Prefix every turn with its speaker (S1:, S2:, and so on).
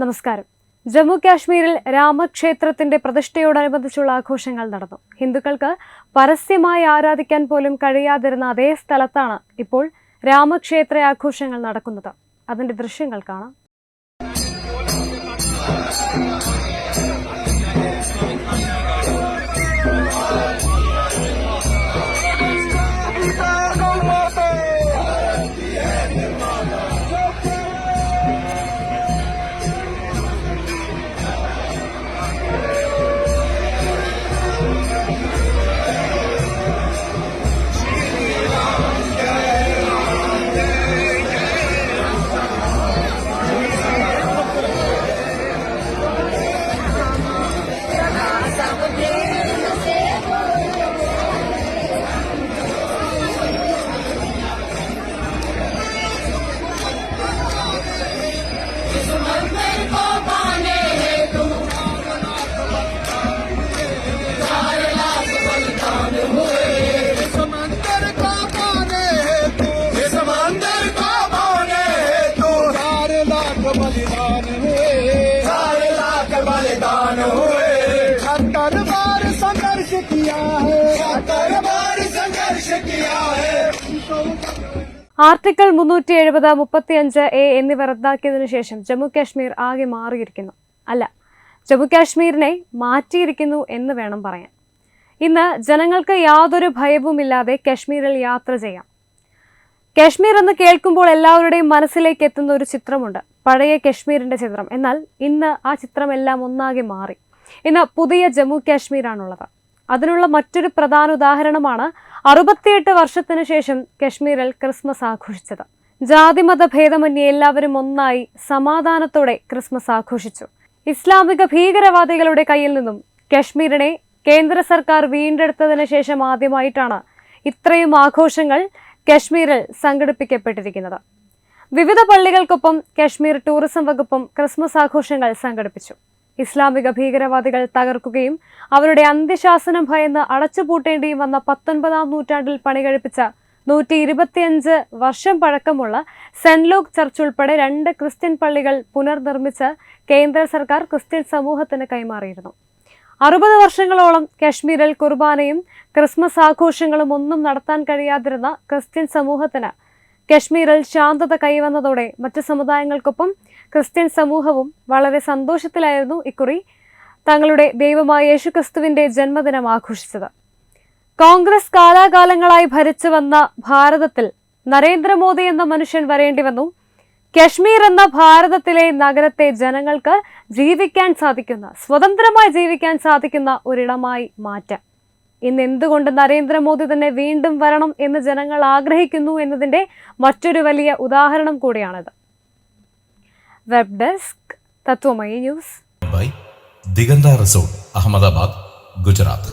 S1: നമസ്കാരം. ജമ്മു കാശ്മീരിൽ രാമക്ഷേത്രത്തിന്റെ പ്രതിഷ്ഠയോടനുബന്ധിച്ചുള്ള ആഘോഷങ്ങൾ നടന്നു. ഹിന്ദുക്കൾക്ക് പരസ്യമായി ആരാധിക്കാൻ പോലും കഴിയാതിരുന്ന അതേ സ്ഥലത്താണ് ഇപ്പോൾ രാമക്ഷേത്ര ആഘോഷങ്ങൾ നടക്കുന്നത്. അതിന്റെ ദൃശ്യങ്ങൾ കാണാം.
S2: बलिदान हुए 70 बार संघर्ष किया है 70 बार संघर्ष किया है.
S1: ആർട്ടിക്കിൾ 370, 35A എന്നിവ റദ്ദാക്കിയതിനു ശേഷം ജമ്മു കാശ്മീർ ആകെ മാറിയിരിക്കുന്നു. അല്ല, ജമ്മു കാശ്മീരിനെ മാറ്റിയിരിക്കുന്നു എന്ന് വേണം പറയാൻ. ഇന്ന് ജനങ്ങൾക്ക് യാതൊരു ഭയവുമില്ലാതെ കാശ്മീരിൽ യാത്ര ചെയ്യാം. കാശ്മീർ എന്ന് കേൾക്കുമ്പോൾ എല്ലാവരുടെയും മനസ്സിലേക്ക് എത്തുന്ന ഒരു ചിത്രമുണ്ട്, പഴയ കാശ്മീരിന്റെ ചിത്രം. എന്നാൽ ഇന്ന് ആ ചിത്രമെല്ലാം ഒന്നാകെ മാറി. ഇന്ന് പുതിയ ജമ്മു കാശ്മീരാണുള്ളത്. അതിനുള്ള മറ്റൊരു പ്രധാന ഉദാഹരണമാണ് 68 വർഷത്തിനു ശേഷം കാശ്മീരിൽ ക്രിസ്മസ് ആഘോഷിച്ചത്. ജാതിമത ഭേദമന്യേ എല്ലാവരും ഒന്നായി സമാധാനത്തോടെ ക്രിസ്മസ് ആഘോഷിച്ചു. ഇസ്ലാമിക ഭീകരവാദികളുടെ കയ്യിൽ നിന്നും കാശ്മീരിനെ കേന്ദ്ര സർക്കാർ വീണ്ടെടുത്തതിന് ശേഷം ആദ്യമായിട്ടാണ് ഇത്രയും ആഘോഷങ്ങൾ കാശ്മീരിൽ സംഘടിപ്പിക്കപ്പെട്ടിരിക്കുന്നത്. വിവിധ പള്ളികൾക്കൊപ്പം കാശ്മീർ ടൂറിസം വകുപ്പും ക്രിസ്മസ് ആഘോഷങ്ങൾ സംഘടിപ്പിച്ചു. ഇസ്ലാമിക ഭീകരവാദികൾ തകർക്കുകയും അവരുടെ അന്ത്യശാസനം ഭയന്ന് അടച്ചുപൂട്ടേണ്ടിയും വന്ന 19-ാം നൂറ്റാണ്ടിൽ പണികഴിപ്പിച്ച 125 വർഷം പഴക്കമുള്ള സെന്റ് ലൂക്ക് ചർച്ച് ഉൾപ്പെടെ 2 ക്രിസ്ത്യൻ പള്ളികൾ പുനർനിർമ്മിച്ച് കേന്ദ്ര സർക്കാർ ക്രിസ്ത്യൻ സമൂഹത്തിന് കൈമാറിയിരുന്നു. 60 വർഷങ്ങളോളം കാശ്മീരിൽ കുർബാനയും ക്രിസ്മസ് ആഘോഷങ്ങളും ഒന്നും നടത്താൻ കഴിയാതിരുന്ന ക്രിസ്ത്യൻ സമൂഹത്തിന് കാശ്മീരിൽ ശാന്തത കൈവന്നതോടെ മറ്റ് സമുദായങ്ങൾക്കൊപ്പം ക്രിസ്ത്യൻ സമൂഹവും വളരെ സന്തോഷത്തിലായിരുന്നു ഇക്കുറി തങ്ങളുടെ ദൈവമായ യേശുക്രിസ്തുവിന്റെ ജന്മദിനം ആഘോഷിച്ചത്. കോൺഗ്രസ് കാലാകാലങ്ങളായി ഭരിച്ചു വന്ന ഭാരതത്തിൽ നരേന്ദ്രമോദി എന്ന മനുഷ്യൻ വരേണ്ടി വന്നു. കാശ്മീർ എന്ന ഭാരതത്തിലെ നഗരത്തെ ജനങ്ങൾക്ക് ജീവിക്കാൻ സാധിക്കുന്ന, സ്വതന്ത്രമായി ജീവിക്കാൻ സാധിക്കുന്ന ഒരിടമായി മാറ്റാൻ. ഇന്ന് എന്തുകൊണ്ട് നരേന്ദ്രമോദി തന്നെ വീണ്ടും വരണം എന്ന് ജനങ്ങൾ ആഗ്രഹിക്കുന്നു എന്നതിന്റെ മറ്റൊരു വലിയ ഉദാഹരണം കൂടിയാണിത്. Web desk Tatwamayi news.
S3: Diganta resort, Ahmedabad, Gujarat.